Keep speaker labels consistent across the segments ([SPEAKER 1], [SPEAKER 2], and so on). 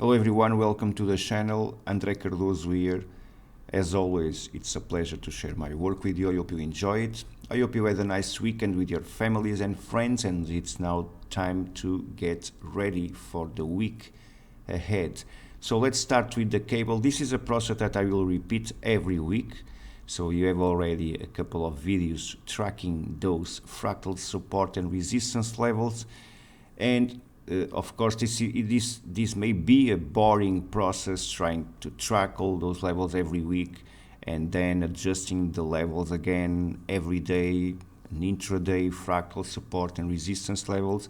[SPEAKER 1] Hello everyone, welcome to the channel. André Cardoso here. As always, it's a pleasure to share my work with you. I hope you enjoy it. I hope you had a nice weekend with your families and friends, and it's now time to get ready for the week ahead. So let's start with the cable. This is a process that I will repeat every week. So you have already a couple of videos tracking those fractal support and resistance levels. And of course, this may be a boring process, trying to track all those levels every week and then adjusting the levels again every day, an intraday fractal support and resistance levels.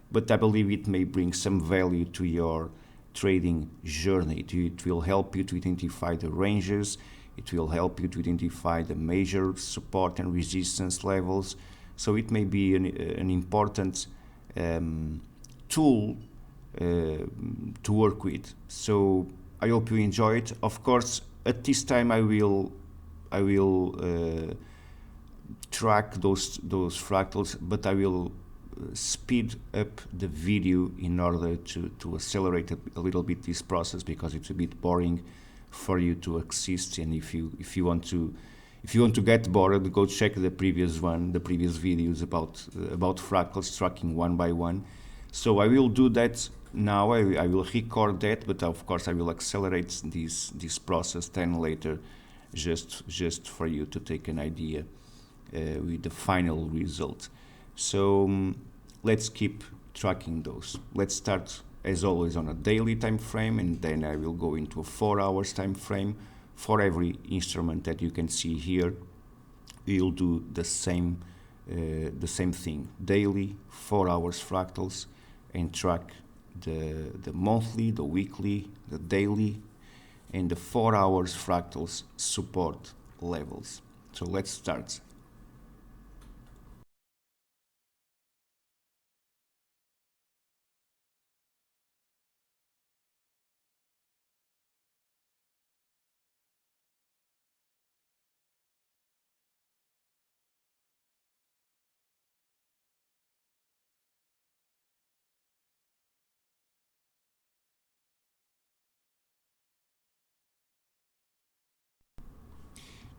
[SPEAKER 1] But I believe it may bring some value to your trading journey. It will help you to identify the ranges. It will help you to identify the major support and resistance levels. So it may be an important tool to work with. So I hope you enjoy it. Of course, at this time I will track those fractals, but I will speed up the video in order to accelerate a little bit this process, because it's a bit boring for you to assist. And if you want to get bored, go check the previous videos about fractals tracking one by one. So I will do that now. I will record that, but of course I will accelerate this process then later, just for you to take an idea with the final result. So let's keep tracking those. Let's start as always on a daily time frame, and then I will go into a 4 hours time frame. For every instrument that you can see here, you'll do the same thing: daily, 4 hours fractals, and track the monthly, the weekly, the daily, and the 4 hours fractals support levels. So let's start.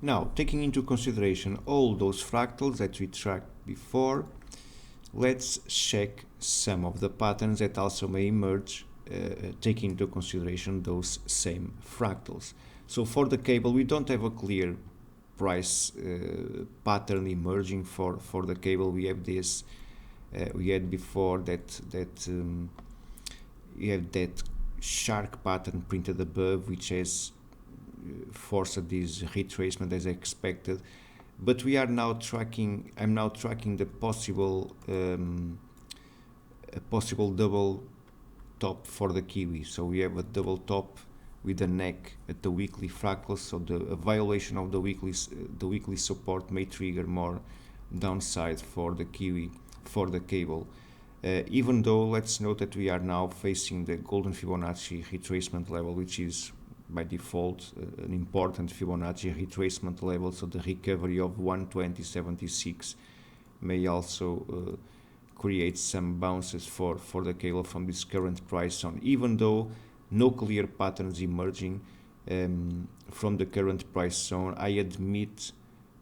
[SPEAKER 1] Now, taking into consideration all those fractals that we tracked before, let's check some of the patterns that also may emerge, taking into consideration those same fractals. So for the cable, we don't have a clear price pattern emerging for the cable. We have this, we had before that you have that shark pattern printed above, which has forced this retracement as expected, but we are now tracking. I'm now tracking the possible double top for the kiwi. So we have a double top with a neck at the weekly fractal. So a violation of the weekly support may trigger more downside for the kiwi, for the cable. Even though, let's note that we are now facing the golden Fibonacci retracement level, which is by default an important Fibonacci retracement level. So the recovery of 120.76 may also create some bounces for the cable from this current price zone, even though no clear patterns emerging from the current price zone. I admit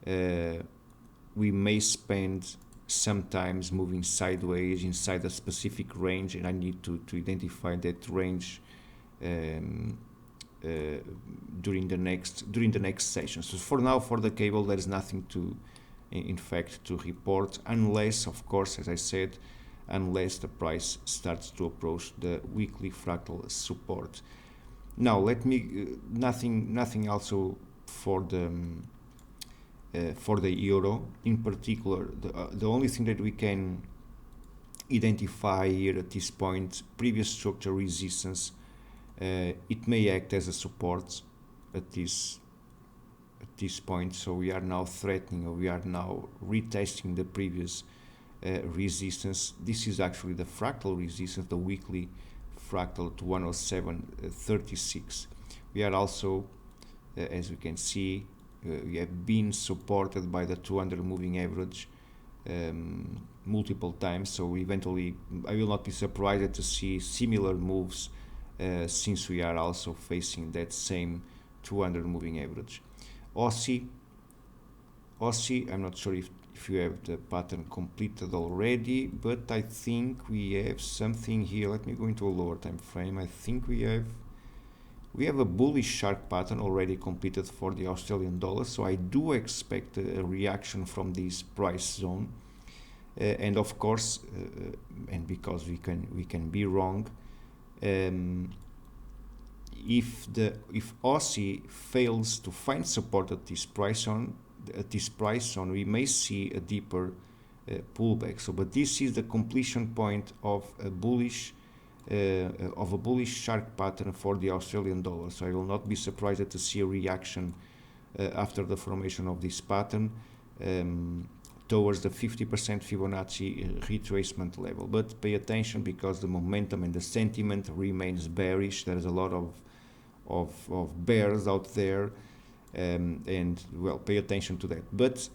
[SPEAKER 1] we may spend sometimes moving sideways inside a specific range, and I need to identify that range during the next session. So for now, for the cable, there is nothing in fact to report, unless, of course, as I said, unless the price starts to approach the weekly fractal support. Now let me nothing also for the euro in particular. The only thing that we can identify here at this point, previous structure resistance. It may act as a support at this point. So we are now threatening, or we are now retesting the previous resistance. This is actually the fractal resistance, the weekly fractal to 107.36. We are also, as you can see, we have been supported by the 200 moving average multiple times. So eventually, I will not be surprised to see similar moves since we are also facing that same 200 moving average. Aussie, I'm not sure if you have the pattern completed already, but I think we have something here. Let me go into a lower time frame. I think we have a bullish shark pattern already completed for the Australian dollar, so I do expect a reaction from this price zone, and of course, and because we can be wrong, if Aussie fails to find support at this price zone, we may see a deeper pullback. So, but this is the completion point of a bullish shark pattern for the Australian dollar. So I will not be surprised to see a reaction after the formation of this pattern towards the 50% Fibonacci retracement level. But pay attention, because the momentum and the sentiment remains bearish. There is a lot of bears out there, and well, pay attention to that. But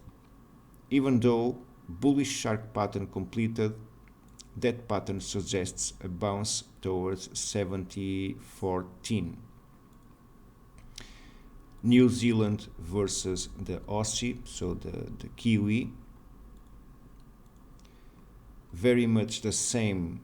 [SPEAKER 1] even though bullish shark pattern completed, that pattern suggests a bounce towards 70.14. New Zealand versus the Aussie, so the Kiwi. Very much the same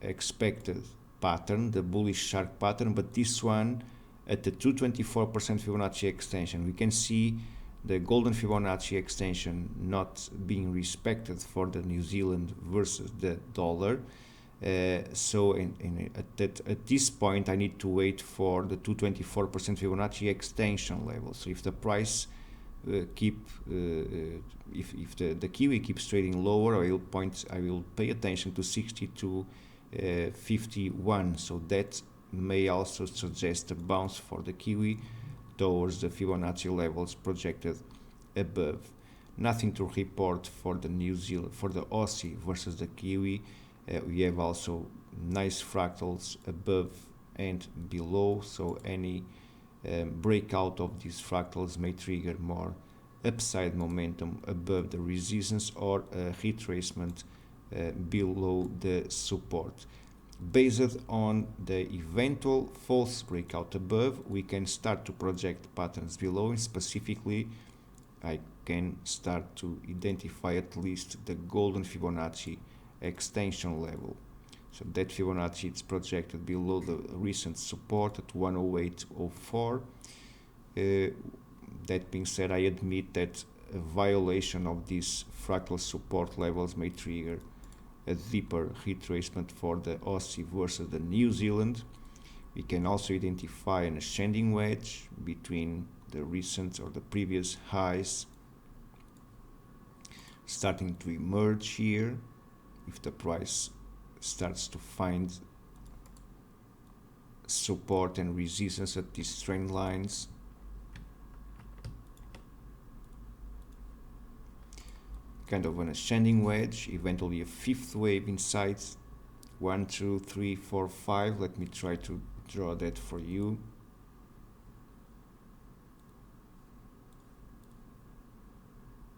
[SPEAKER 1] expected pattern, the bullish shark pattern, but this one at the 224% Fibonacci extension. We can see the golden Fibonacci extension not being respected for the New Zealand versus the dollar. So at this point I need to wait for the 224% Fibonacci extension level. So if the price if the Kiwi keeps trading lower, I will pay attention to 62.51. So that may also suggest a bounce for the Kiwi towards the Fibonacci levels projected above. Nothing to report for the Aussie versus the Kiwi. We have also nice fractals above and below, so any breakout of these fractals may trigger more upside momentum above the resistance, or a retracement below the support. Based on the eventual false breakout above, we can start to project patterns below, and specifically I can start to identify at least the golden Fibonacci extension level. So that Fibonacci is projected below the recent support at 108.04. That being said, I admit that a violation of these fractal support levels may trigger a deeper retracement for the Aussie versus the New Zealand. We can also identify an ascending wedge between the recent or the previous highs starting to emerge here. If the price starts to find support and resistance at these trend lines, kind of an ascending wedge, eventually a fifth wave inside. 1, 2, 3, 4, 5. Let me try to draw that for you.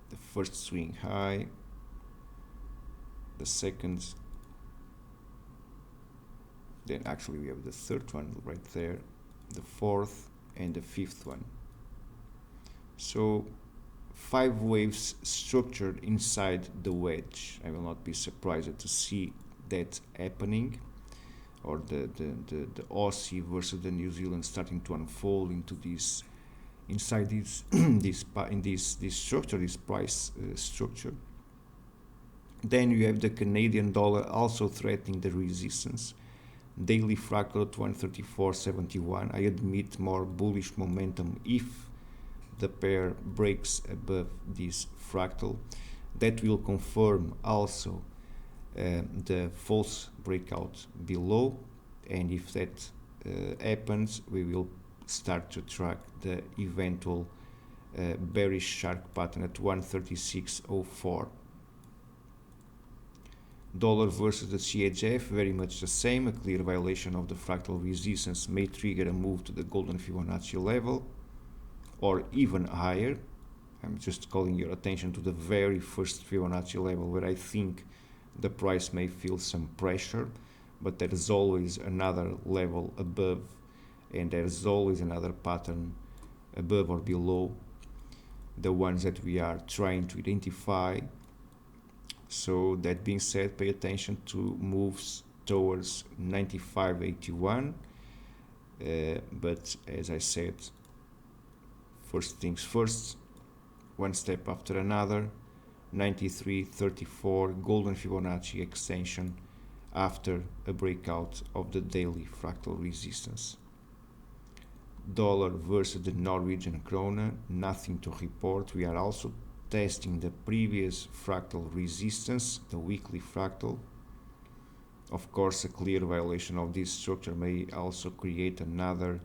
[SPEAKER 1] The first swing high, the second, then actually we have the third one right there, the fourth and the fifth one. So 5 waves structured inside the wedge. I will not be surprised to see that happening, or the Aussie versus the New Zealand starting to unfold into this, inside this this structure, this price structure. Then you have the Canadian dollar also threatening the resistance. Daily fractal at 134.71. I admit more bullish momentum if the pair breaks above this fractal. That will confirm also the false breakout below, and if that happens, we will start to track the eventual bearish shark pattern at 136.04. Dollar versus the CHF, very much the same. A clear violation of the fractal resistance may trigger a move to the golden Fibonacci level, or even higher. I'm just calling your attention to the very first Fibonacci level, where I think the price may feel some pressure, but there is always another level above, and there is always another pattern above or below the ones that we are trying to identify. So that being said, pay attention to moves towards 95.81, but as I said, first things first, one step after another. 93.34 golden Fibonacci extension after a breakout of the daily fractal resistance. Dollar versus the Norwegian krone, nothing to report. We are also testing the previous fractal resistance, the weekly fractal. Of course, a clear violation of this structure may also create another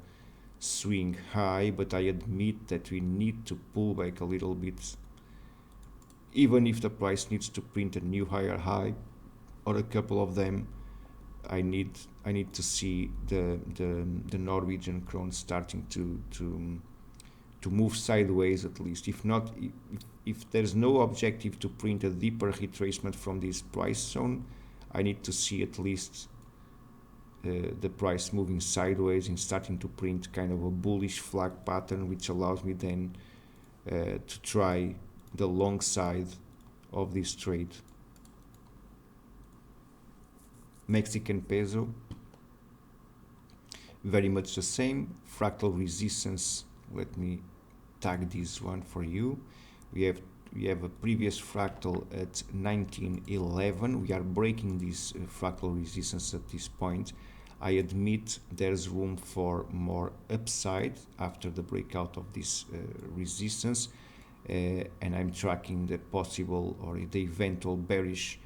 [SPEAKER 1] swing high, but I admit that we need to pull back a little bit. Even if the price needs to print a new higher high or a couple of them, I need to see the Norwegian krone starting to move sideways at least. If not, if there's no objective to print a deeper retracement from this price zone, I need to see at least the price moving sideways and starting to print kind of a bullish flag pattern, which allows me then to try the long side of this trade. Mexican peso, very much the same. Fractal resistance, let me tag this one for you. We have a previous fractal at 1911. We are breaking this fractal resistance at this point. I admit there's room for more upside after the breakout of this resistance, and I'm tracking the possible or the eventual bearish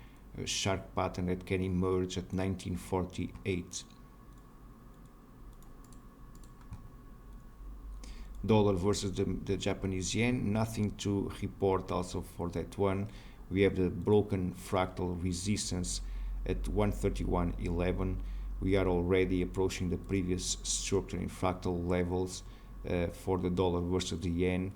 [SPEAKER 1] sharp pattern that can emerge at 1948. Dollar versus the Japanese yen, nothing to report also for that one. We have the broken fractal resistance at 131.11. We are already approaching the previous structure in fractal levels for the dollar versus the yen.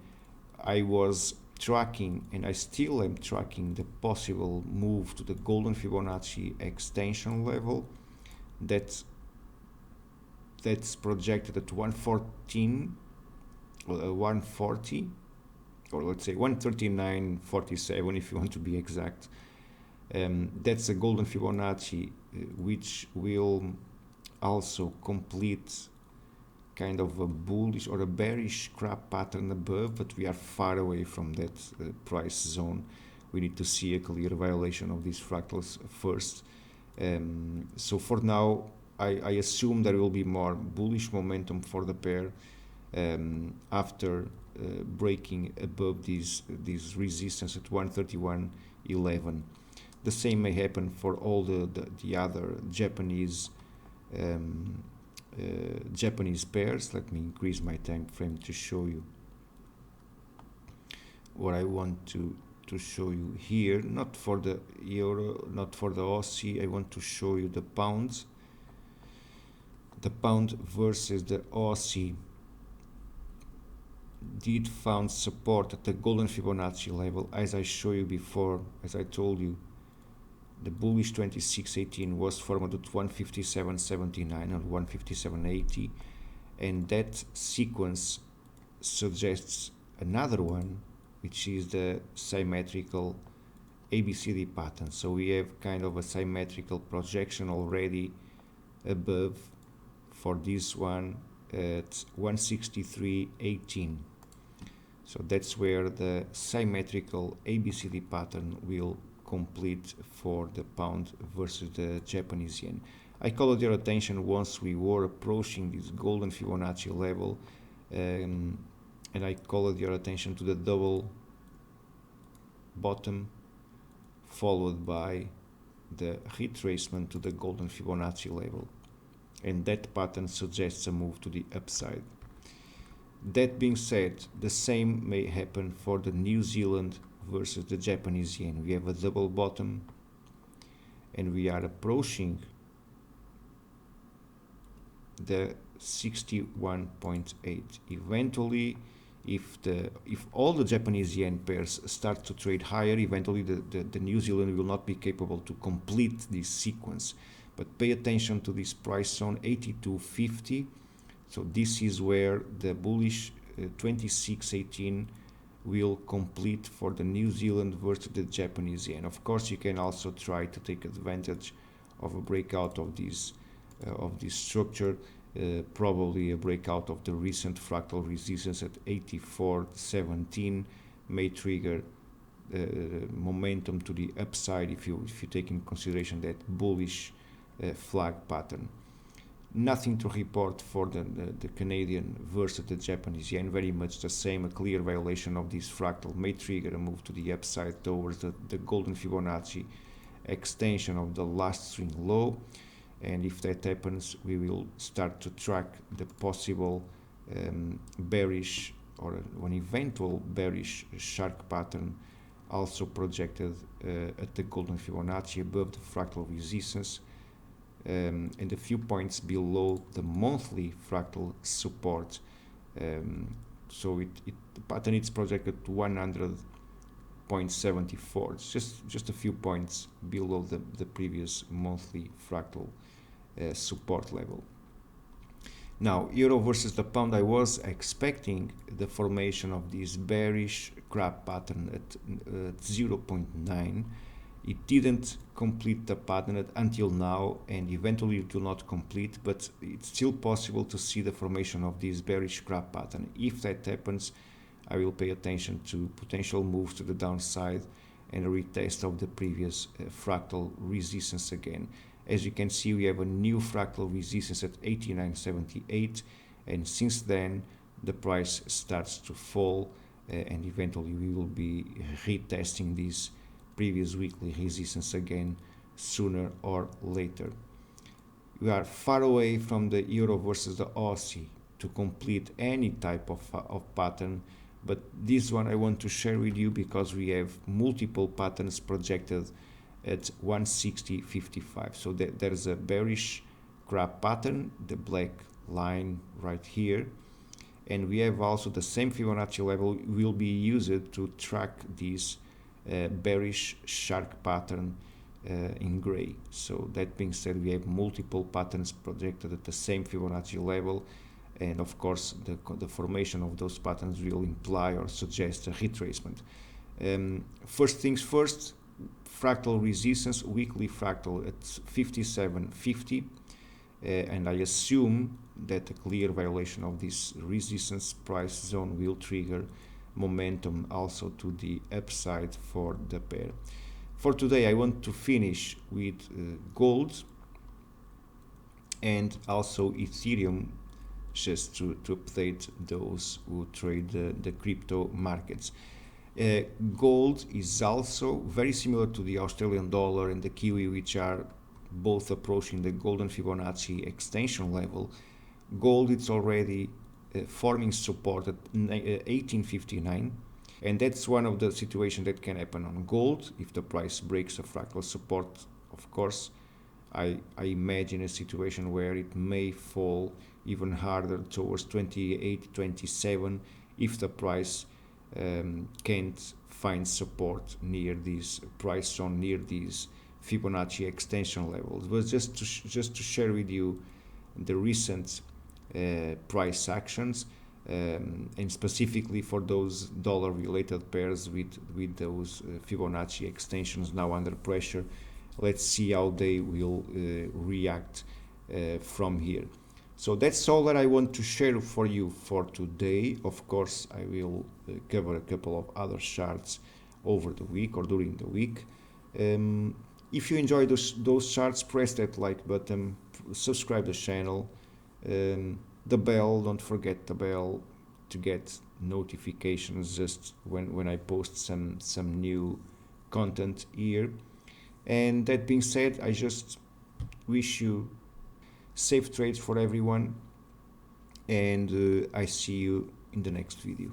[SPEAKER 1] I was tracking, and I still am tracking, the possible move to the golden Fibonacci extension level that's projected at 114, 140, or let's say 139.47 if you want to be exact. That's a golden Fibonacci which will also complete kind of a bullish or a bearish scrap pattern above, but we are far away from that price zone. We need to see a clear violation of these fractals first. So for now, I assume there will be more bullish momentum for the pair after breaking above these resistance at 131.11. The same may happen for all the other Japanese pairs. Let me increase my time frame to show you what I want to show you here. Not for the euro, not for the Aussie. I want to show you the pounds. The pound versus the Aussie did found support at the golden Fibonacci level, as I showed you before. As I told you, the bullish 26.18 was formed at 157.79 or 157.80, and that sequence suggests another one, which is the symmetrical ABCD pattern. So we have kind of a symmetrical projection already above for this one at 163.18. So that's where the symmetrical ABCD pattern will complete for the pound versus the Japanese yen. I called your attention once we were approaching this golden Fibonacci level, and I called your attention to the double bottom followed by the retracement to the golden Fibonacci level, and that pattern suggests a move to the upside. That being said, the same may happen for the New Zealand versus the Japanese yen. We have a double bottom and we are approaching the 61.8. Eventually, if all the Japanese yen pairs start to trade higher, eventually the New Zealand will not be capable to complete this sequence. But pay attention to this price zone 82.50. So this is where the bullish 26.18 will complete for the New Zealand versus the Japanese yen. Of course, you can also try to take advantage of a breakout of this structure, probably a breakout of the recent fractal resistance at 84.17 may trigger momentum to the upside if you take in consideration that bullish flag pattern. Nothing to report for the Canadian versus the Japanese yen, very much the same. A clear violation of this fractal may trigger a move to the upside towards the golden Fibonacci extension of the last string low, and if that happens, we will start to track the possible bearish or an eventual bearish shark pattern also projected at the golden Fibonacci above the fractal resistance, and a few points below the monthly fractal support. So the pattern is projected to 100.74. It's just a few points below the previous monthly fractal support level. Now, euro versus the pound, I was expecting the formation of this bearish crab pattern at 0.9. It didn't complete the pattern until now, and eventually it will not complete, but it's still possible to see the formation of this bearish crab pattern. If that happens, I will pay attention to potential moves to the downside and a retest of the previous fractal resistance again. As you can see, we have a new fractal resistance at 89.78, and since then the price starts to fall, and eventually we will be retesting this previous weekly resistance again sooner or later. We are far away from the euro versus the Aussie to complete any type of pattern, but this one I want to share with you because we have multiple patterns projected at 160.55. So there's a bearish crab pattern, the black line right here, and we have also the same Fibonacci level will be used to track this bearish shark pattern in gray. So that being said, we have multiple patterns projected at the same Fibonacci level, and of course the formation of those patterns will imply or suggest a retracement. First things first, fractal resistance, weekly fractal at 57.50, and I assume that a clear violation of this resistance price zone will trigger momentum also to the upside for the pair. For today, I want to finish with gold and also Ethereum, just to update those who trade the crypto markets. Gold is also very similar to the Australian dollar and the Kiwi, which are both approaching the golden Fibonacci extension level. Gold is already forming support at 1859, and that's one of the situations that can happen on gold if the price breaks a fractal support. Of course, I imagine a situation where it may fall even harder towards 28, 27 if the price can't find support near this price zone, near these Fibonacci extension levels. But just to share with you the recent price actions, and specifically for those dollar related pairs with those Fibonacci extensions now under pressure. Let's see how they will react from here. So that's all that I want to share for you for today. Of course, I will cover a couple of other charts over the week or during the week. If you enjoy those charts, press that like button, subscribe the channel, the bell, don't forget the bell to get notifications just when I post some new content here. And that being said, I just wish you safe trades for everyone, and I see you in the next video.